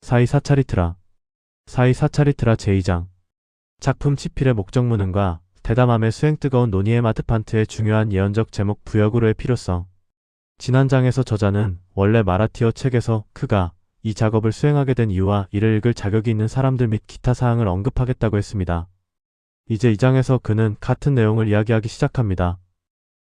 사이사차리트라. 사이사차리트라 제2장. 작품 치필의 목적무능과 대담함의 수행 뜨거운 논의의 마트판트의 중요한 예언적 제목 부역으로의 필요성. 지난 장에서 저자는 원래 마라티어 책에서 그가 이 작업을 수행하게 된 이유와 이를 읽을 자격이 있는 사람들 및 기타 사항을 언급하겠다고 했습니다. 이제 이 장에서 그는 같은 내용을 이야기하기 시작합니다.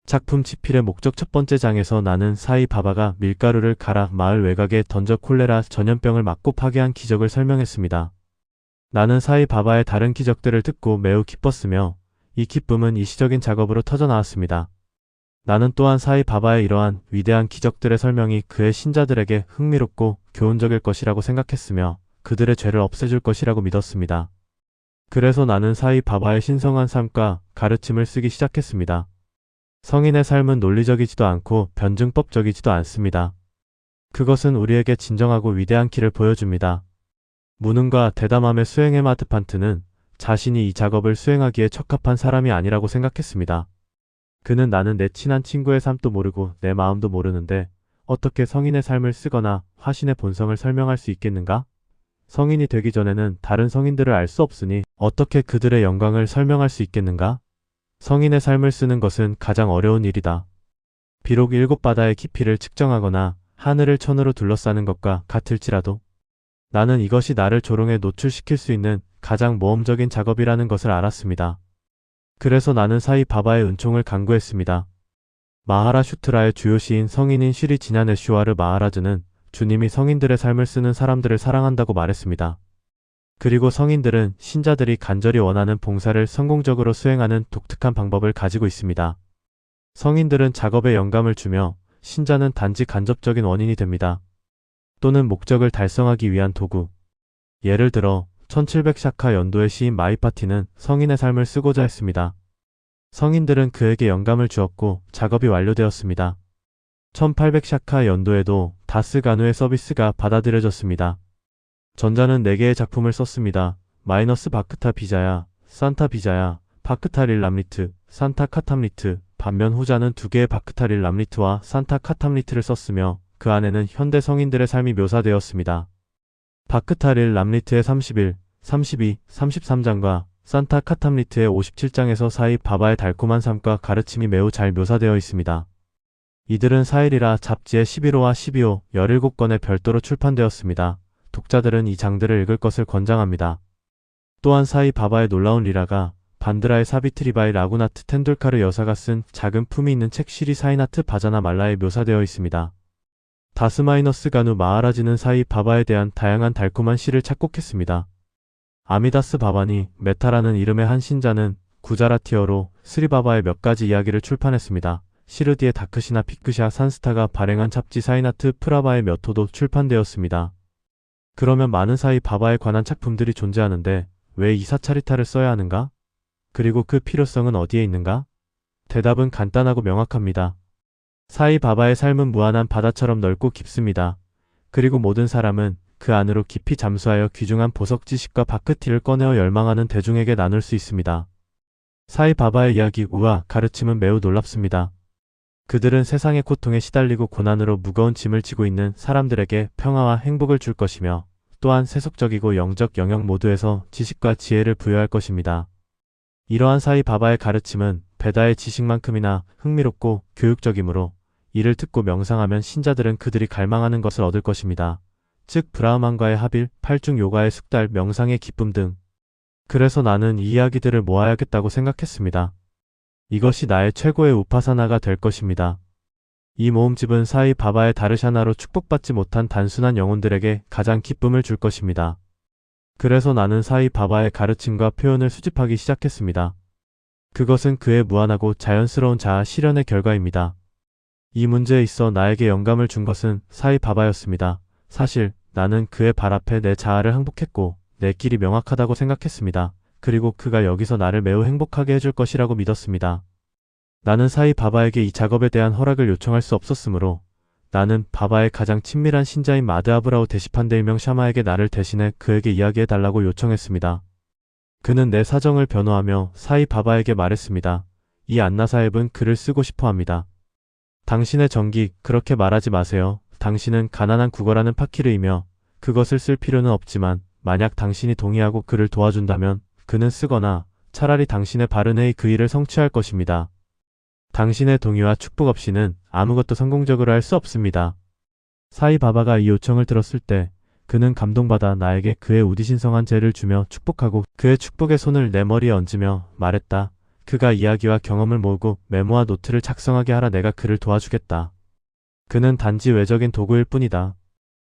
작품 치필의 목적 첫 번째 장에서 나는 사이 바바가 밀가루를 갈아 마을 외곽에 던져 콜레라 전염병을 막고 파괴한 기적을 설명했습니다. 나는 사이 바바의 다른 기적들을 듣고 매우 기뻤으며 이 기쁨은 일시적인 작업으로 터져나왔습니다. 나는 또한 사이 바바의 이러한 위대한 기적들의 설명이 그의 신자들에게 흥미롭고 교훈적일 것이라고 생각했으며 그들의 죄를 없애줄 것이라고 믿었습니다. 그래서 나는 사이 바바의 신성한 삶과 가르침을 쓰기 시작했습니다. 성인의 삶은 논리적이지도 않고 변증법적이지도 않습니다. 그것은 우리에게 진정하고 위대한 길을 보여줍니다. 무능과 대담함의 수행의 마트판트는 자신이 이 작업을 수행하기에 적합한 사람이 아니라고 생각했습니다. 그는 나는 내 친한 친구의 삶도 모르고 내 마음도 모르는데 어떻게 성인의 삶을 쓰거나 화신의 본성을 설명할 수 있겠는가? 성인이 되기 전에는 다른 성인들을 알 수 없으니 어떻게 그들의 영광을 설명할 수 있겠는가? 성인의 삶을 쓰는 것은 가장 어려운 일이다. 비록 7바다의 깊이를 측정하거나 하늘을 천으로 둘러싸는 것과 같을지라도 나는 이것이 나를 조롱에 노출시킬 수 있는 가장 모험적인 작업이라는 것을 알았습니다. 그래서 나는 사이 바바의 은총을 간구했습니다. 마하라 슈트라의 주요 시인 성인인 시리 지냐네슈와르 마하라즈는 주님이 성인들의 삶을 쓰는 사람들을 사랑한다고 말했습니다. 그리고 성인들은 신자들이 간절히 원하는 봉사를 성공적으로 수행하는 독특한 방법을 가지고 있습니다. 성인들은 작업에 영감을 주며 신자는 단지 간접적인 원인이 됩니다. 또는 목적을 달성하기 위한 도구. 예를 들어 1700샤카 연도의 시인 마이파티는 성인의 삶을 쓰고자 했습니다. 성인들은 그에게 영감을 주었고 작업이 완료되었습니다. 1800샤카 연도에도 다스 가누의 서비스가 받아들여졌습니다. 전자는 4개의 작품을 썼습니다. 마이너스 바크타 비자야, 산타 비자야, 바크타 릴 람리트, 산타 카탐리트. 반면 후자는 2개의 바크타 릴 람리트와 산타 카탐리트를 썼으며 그 안에는 현대 성인들의 삶이 묘사되었습니다. 바크타 릴 람리트의 31, 32, 33장과 산타 카탐리트의 57장에서 사이 바바의 달콤한 삶과 가르침이 매우 잘 묘사되어 있습니다. 이들은 사일이라 잡지의 11호와 12호 17권에 별도로 출판되었습니다. 독자들은 이 장들을 읽을 것을 권장합니다. 또한 사이 바바의 놀라운 리라가 반드라의 사비트리바이 라구나트 텐돌카르 여사가 쓴 작은 품이 있는 책 시리 사이나트 바자나 말라에 묘사되어 있습니다. 다스마이너스 가누 마하라지는 사이 바바에 대한 다양한 달콤한 시를 착곡했습니다. 아미다스 바바니 메타라는 이름의 한 신자는 구자라티어로 스리바바의 몇 가지 이야기를 출판했습니다. 시르디의 다크시나 피크샤 산스타가 발행한 잡지 사이나트 프라바의 몇 호도 출판되었습니다. 그러면 많은 사이 바바에 관한 작품들이 존재하는데 왜 이 사차리타를 써야 하는가? 그리고 그 필요성은 어디에 있는가? 대답은 간단하고 명확합니다. 사이 바바의 삶은 무한한 바다처럼 넓고 깊습니다. 그리고 모든 사람은 그 안으로 깊이 잠수하여 귀중한 보석 지식과 바크티를 꺼내어 열망하는 대중에게 나눌 수 있습니다. 사이 바바의 이야기와 가르침은 매우 놀랍습니다. 그들은 세상의 고통에 시달리고 고난으로 무거운 짐을 지고 있는 사람들에게 평화와 행복을 줄 것이며 또한 세속적이고 영적 영역 모두에서 지식과 지혜를 부여할 것입니다. 이러한 사이 바바의 가르침은 베다의 지식만큼이나 흥미롭고 교육적이므로 이를 듣고 명상하면 신자들은 그들이 갈망하는 것을 얻을 것입니다. 즉 브라흐만과의 합일, 8중 요가의 숙달, 명상의 기쁨 등. 그래서 나는 이 이야기들을 모아야겠다고 생각했습니다. 이것이 나의 최고의 우파사나가 될 것입니다. 이 모음집은 사이 바바의 다르샤나로 축복받지 못한 단순한 영혼들에게 가장 기쁨을 줄 것입니다. 그래서 나는 사이 바바의 가르침과 표현을 수집하기 시작했습니다. 그것은 그의 무한하고 자연스러운 자아 실현의 결과입니다. 이 문제에 있어 나에게 영감을 준 것은 사이 바바였습니다. 사실 나는 그의 발 앞에 내 자아를 항복했고 내 길이 명확하다고 생각했습니다. 그리고 그가 여기서 나를 매우 행복하게 해줄 것이라고 믿었습니다. 나는 사이 바바에게 이 작업에 대한 허락을 요청할 수 없었으므로 나는 바바의 가장 친밀한 신자인 마드아브라우 데시판데 일명 샤마에게 나를 대신해 그에게 이야기해달라고 요청했습니다. 그는 내 사정을 변호하며 사이 바바에게 말했습니다. 이 안나사heb은 글을 쓰고 싶어 합니다. 당신의 정기, 그렇게 말하지 마세요. 당신은 가난한 국어라는 파키르이며 그것을 쓸 필요는 없지만 만약 당신이 동의하고 그를 도와준다면 그는 쓰거나 차라리 당신의 바른 회의 그 일을 성취할 것입니다. 당신의 동의와 축복 없이는 아무것도 성공적으로 할 수 없습니다. 사이바바가 이 요청을 들었을 때 그는 감동받아 나에게 그의 우디신성한 재를 주며 축복하고 그의 축복의 손을 내 머리에 얹으며 말했다. 그가 이야기와 경험을 모으고 메모와 노트를 작성하게 하라. 내가 그를 도와주겠다. 그는 단지 외적인 도구일 뿐이다.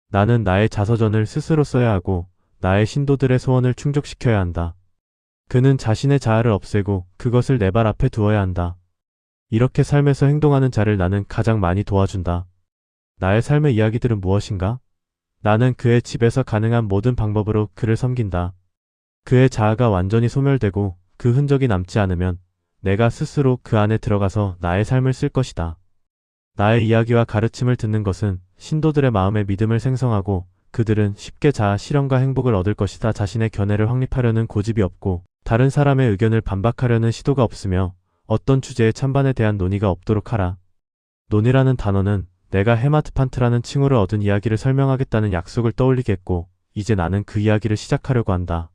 나는 나의 자서전을 스스로 써야 하고 나의 신도들의 소원을 충족시켜야 한다. 그는 자신의 자아를 없애고 그것을 내 발 앞에 두어야 한다. 이렇게 삶에서 행동하는 자를 나는 가장 많이 도와준다. 나의 삶의 이야기들은 무엇인가? 나는 그의 집에서 가능한 모든 방법으로 그를 섬긴다. 그의 자아가 완전히 소멸되고 그 흔적이 남지 않으면 내가 스스로 그 안에 들어가서 나의 삶을 쓸 것이다. 나의 이야기와 가르침을 듣는 것은 신도들의 마음에 믿음을 생성하고 그들은 쉽게 자아 실현과 행복을 얻을 것이다. 자신의 견해를 확립하려는 고집이 없고 다른 사람의 의견을 반박하려는 시도가 없으며 어떤 주제의 찬반에 대한 논의가 없도록 하라. 논의라는 단어는 내가 헤마트판트라는 칭호를 얻은 이야기를 설명하겠다는 약속을 떠올리게 했고 이제 나는 그 이야기를 시작하려고 한다.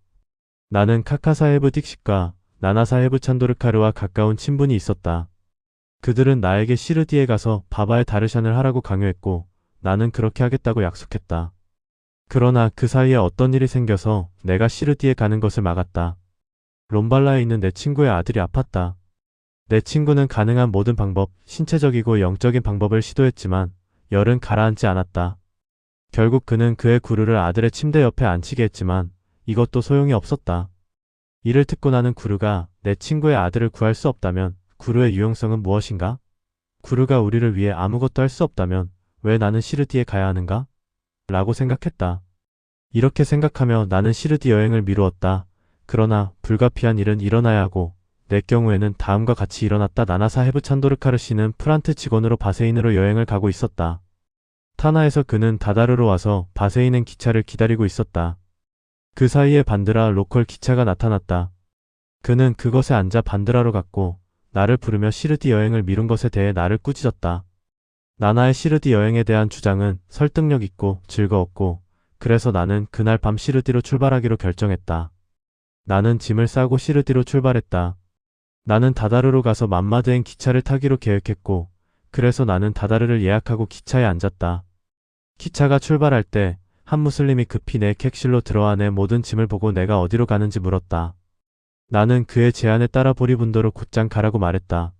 나는 카카사헤브 딕식과 나나사헤브 찬도르카르와 가까운 친분이 있었다. 그들은 나에게 시르디에 가서 바바의 다르샨을 하라고 강요했고 나는 그렇게 하겠다고 약속했다. 그러나 그 사이에 어떤 일이 생겨서 내가 시르디에 가는 것을 막았다. 롬발라에 있는 내 친구의 아들이 아팠다. 내 친구는 가능한 모든 방법, 신체적이고 영적인 방법을 시도했지만 열은 가라앉지 않았다. 결국 그는 그의 구르를 아들의 침대 옆에 앉히게 했지만 이것도 소용이 없었다. 이를 듣고 나는 구르가 내 친구의 아들을 구할 수 없다면 구르의 유용성은 무엇인가? 구르가 우리를 위해 아무것도 할 수 없다면 왜 나는 시르디에 가야 하는가? 라고 생각했다. 이렇게 생각하며 나는 시르디 여행을 미루었다. 그러나 불가피한 일은 일어나야 하고 내 경우에는 다음과 같이 일어났다. 나나사헤브 찬도르카르 씨는 프란트 직원으로 바세인으로 여행을 가고 있었다. 타나에서 그는 다다르로 와서 바세인행 기차를 기다리고 있었다. 그 사이에 반드라 로컬 기차가 나타났다. 그는 그것에 앉아 반드라로 갔고 나를 부르며 시르디 여행을 미룬 것에 대해 나를 꾸짖었다. 나나의 시르디 여행에 대한 주장은 설득력 있고 즐거웠고 그래서 나는 그날 밤 시르디로 출발하기로 결정했다. 나는 짐을 싸고 시르디로 출발했다. 나는 다다르로 가서 맘마드행 기차를 타기로 계획했고 그래서 나는 다다르를 예약하고 기차에 앉았다. 기차가 출발할 때 한 무슬림이 급히 내 객실로 들어와 내 모든 짐을 보고 내가 어디로 가는지 물었다. 나는 그의 제안에 따라 보리분도로 곧장 가라고 말했다.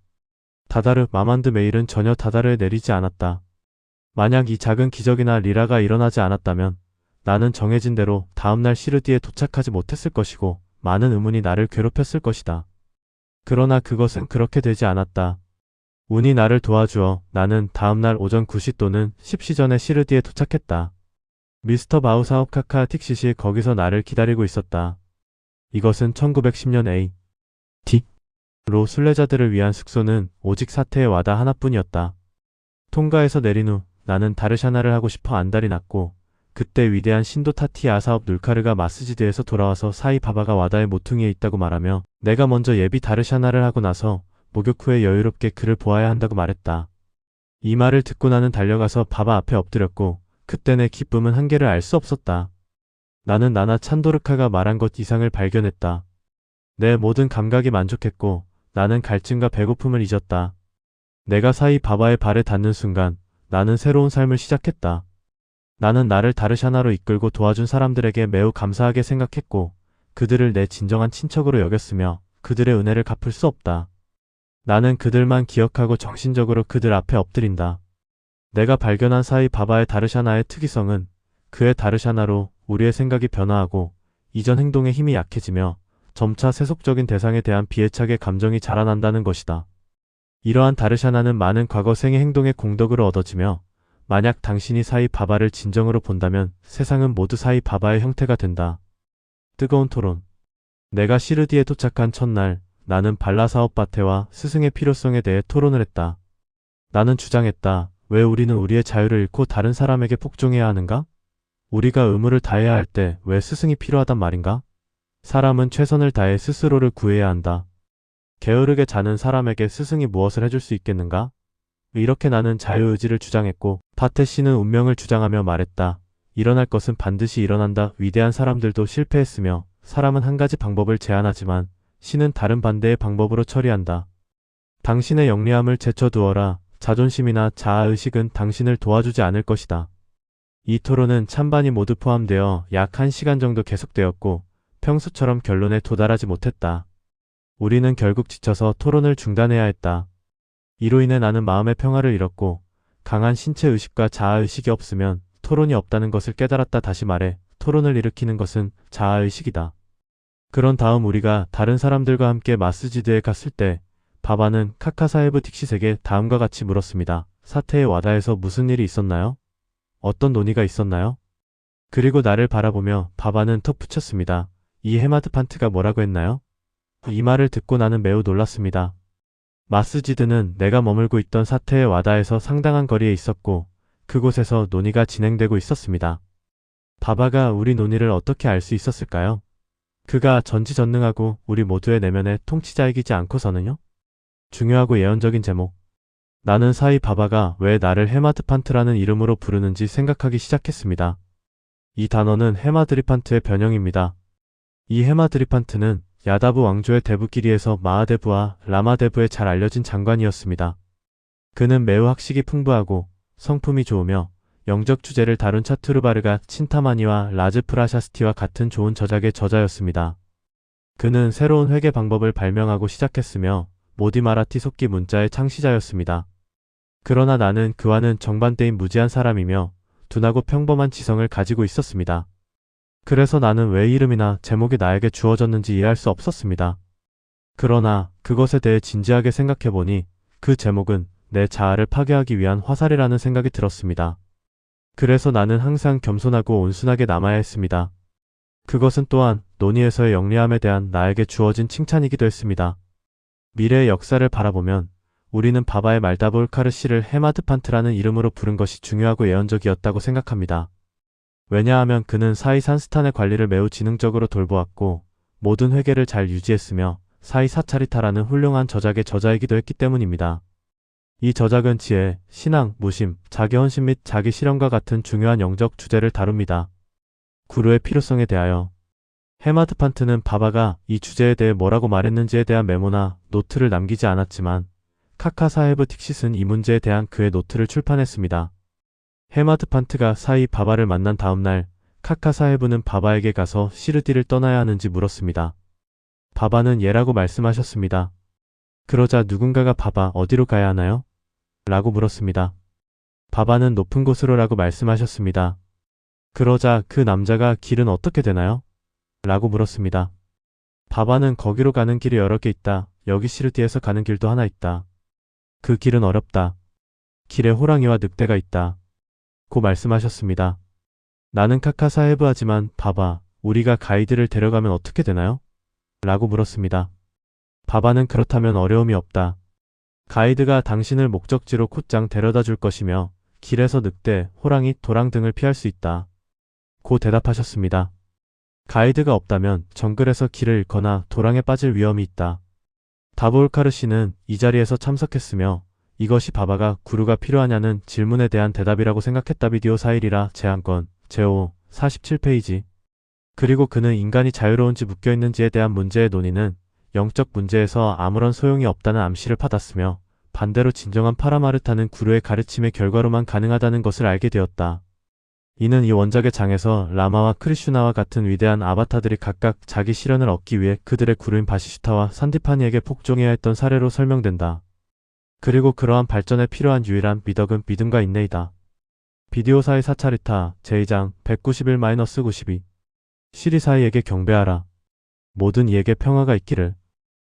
다다르 마만드 메일은 전혀 다다르에 내리지 않았다. 만약 이 작은 기적이나 리라가 일어나지 않았다면 나는 정해진 대로 다음날 시르디에 도착하지 못했을 것이고 많은 의문이 나를 괴롭혔을 것이다. 그러나 그것은 그렇게 되지 않았다. 운이 나를 도와주어 나는 다음날 오전 9시 또는 10시 전에 시르디에 도착했다. 미스터 바우사업 카카 틱싯이 거기서 나를 기다리고 있었다. 이것은 1910년 A.T.로 순례자들을 위한 숙소는 오직 사태의 와다 하나뿐이었다. 통가에서 내린 후 나는 다르샤나를 하고 싶어 안달이 났고 그때 위대한 신도 타티 아사업 눌카르가 마스지드에서 돌아와서 사이바바가 와다의 모퉁이에 있다고 말하며 내가 먼저 예비 다르샤나를 하고 나서 목욕 후에 여유롭게 그를 보아야 한다고 말했다. 이 말을 듣고 나는 달려가서 바바 앞에 엎드렸고 그때 내 기쁨은 한계를 알 수 없었다. 나는 나나 찬도르카가 말한 것 이상을 발견했다. 내 모든 감각이 만족했고 나는 갈증과 배고픔을 잊었다. 내가 사이바바의 발에 닿는 순간 나는 새로운 삶을 시작했다. 나는 나를 다르샤나로 이끌고 도와준 사람들에게 매우 감사하게 생각했고 그들을 내 진정한 친척으로 여겼으며 그들의 은혜를 갚을 수 없다. 나는 그들만 기억하고 정신적으로 그들 앞에 엎드린다. 내가 발견한 사이바바의 다르샤나의 특이성은 그의 다르샤나로 우리의 생각이 변화하고 이전 행동의 힘이 약해지며 점차 세속적인 대상에 대한 비애착의 감정이 자라난다는 것이다. 이러한 다르샤나는 많은 과거 생의 행동의 공덕으로 얻어지며 만약 당신이 사이바바를 진정으로 본다면 세상은 모두 사이바바의 형태가 된다. 뜨거운 토론. 내가 시르디에 도착한 첫날 나는 발라사업바테와 스승의 필요성에 대해 토론을 했다. 나는 주장했다. 왜 우리는 우리의 자유를 잃고 다른 사람에게 복종해야 하는가? 우리가 의무를 다해야 할 때 왜 스승이 필요하단 말인가? 사람은 최선을 다해 스스로를 구해야 한다. 게으르게 자는 사람에게 스승이 무엇을 해줄 수 있겠는가? 이렇게 나는 자유의지를 주장했고 파테 씨는 운명을 주장하며 말했다. 일어날 것은 반드시 일어난다. 위대한 사람들도 실패했으며 사람은 한 가지 방법을 제안하지만 신은 다른 반대의 방법으로 처리한다. 당신의 영리함을 제쳐두어라. 자존심이나 자아의식은 당신을 도와주지 않을 것이다. 이 토론은 찬반이 모두 포함되어 약 1시간 정도 계속되었고 평소처럼 결론에 도달하지 못했다. 우리는 결국 지쳐서 토론을 중단해야 했다. 이로 인해 나는 마음의 평화를 잃었고 강한 신체 의식과 자아 의식이 없으면 토론이 없다는 것을 깨달았다. 다시 말해 토론을 일으키는 것은 자아 의식이다. 그런 다음 우리가 다른 사람들과 함께 마스지드에 갔을 때 바바는 카카사헤브 딕싯에게 다음과 같이 물었습니다. 사태의 와다에서 무슨 일이 있었나요? 어떤 논의가 있었나요? 그리고 나를 바라보며 바바는 덧붙였습니다. 이 헤마드 판트가 뭐라고 했나요? 이 말을 듣고 나는 매우 놀랐습니다. 마스지드는 내가 머물고 있던 사태의 와다에서 상당한 거리에 있었고 그곳에서 논의가 진행되고 있었습니다. 바바가 우리 논의를 어떻게 알 수 있었을까요? 그가 전지전능하고 우리 모두의 내면의 통치자이기지 않고서는요? 중요하고 예언적인 제목. 나는 사이 바바가 왜 나를 헤마드판트라는 이름으로 부르는지 생각하기 시작했습니다. 이 단어는 헤마드리판트의 변형입니다. 이 헤마드리판트는 야다부 왕조의 대부끼리에서 마하데부와 라마데부에 잘 알려진 장관이었습니다. 그는 매우 학식이 풍부하고 성품이 좋으며 영적 주제를 다룬 차투르바르가 친타마니와 라즈프라샤스티와 같은 좋은 저작의 저자였습니다. 그는 새로운 회계 방법을 발명하고 시작했으며 모디마라티 속기 문자의 창시자였습니다. 그러나 나는 그와는 정반대인 무지한 사람이며 둔하고 평범한 지성을 가지고 있었습니다. 그래서 나는 왜 이름이나 제목이 나에게 주어졌는지 이해할 수 없었습니다. 그러나 그것에 대해 진지하게 생각해보니 그 제목은 내 자아를 파괴하기 위한 화살이라는 생각이 들었습니다. 그래서 나는 항상 겸손하고 온순하게 남아야 했습니다. 그것은 또한 논의에서의 영리함에 대한 나에게 주어진 칭찬이기도 했습니다. 미래의 역사를 바라보면 우리는 바바의 말다볼카르 씨를 헤마드판트라는 이름으로 부른 것이 중요하고 예언적이었다고 생각합니다. 왜냐하면 그는 사이 산스탄의 관리를 매우 지능적으로 돌보았고 모든 회계를 잘 유지했으며 사이 사차리타라는 훌륭한 저작의 저자이기도 했기 때문입니다. 이 저작은 지혜, 신앙, 무심, 자기 헌신 및 자기 실현과 같은 중요한 영적 주제를 다룹니다. 구루의 필요성에 대하여 헤마드판트는 바바가 이 주제에 대해 뭐라고 말했는지에 대한 메모나 노트를 남기지 않았지만 카카사헤브 딕싯은 이 문제에 대한 그의 노트를 출판했습니다. 헤마드판트가 사이 바바를 만난 다음날 카카사헤브는 바바에게 가서 시르디를 떠나야 하는지 물었습니다. 바바는 예라고 말씀하셨습니다. 그러자 누군가가 바바 어디로 가야 하나요? 라고 물었습니다. 바바는 높은 곳으로 라고 말씀하셨습니다. 그러자 그 남자가 길은 어떻게 되나요? 라고 물었습니다. 바바는 거기로 가는 길이 여러 개 있다. 여기 시르디에서 가는 길도 하나 있다. 그 길은 어렵다. 길에 호랑이와 늑대가 있다. 고 말씀하셨습니다. 나는 카카사헤브 하지만 바바, 우리가 가이드를 데려가면 어떻게 되나요? 라고 물었습니다. 바바는 그렇다면 어려움이 없다. 가이드가 당신을 목적지로 곧장 데려다 줄 것이며 길에서 늑대, 호랑이, 도랑 등을 피할 수 있다. 고 대답하셨습니다. 가이드가 없다면 정글에서 길을 잃거나 도랑에 빠질 위험이 있다. 다볼카르 씨는 이 자리에서 참석했으며 이것이 바바가 구루가 필요하냐는 질문에 대한 대답이라고 생각했다. 비디오 4일이라 제한권, 제5, 47페이지. 그리고 그는 인간이 자유로운지 묶여있는지에 대한 문제의 논의는 영적 문제에서 아무런 소용이 없다는 암시를 받았으며 반대로 진정한 파라마르타는 구루의 가르침의 결과로만 가능하다는 것을 알게 되었다. 이는 이 원작의 장에서 라마와 크리슈나와 같은 위대한 아바타들이 각각 자기 실현을 얻기 위해 그들의 구루인 바시슈타와 산디파니에게 폭종해야 했던 사례로 설명된다. 그리고 그러한 발전에 필요한 유일한 미덕은 믿음과 인내이다. 비디오사의 사차리타 제2장 191-92 시리사이에게 경배하라. 모든 이에게 평화가 있기를.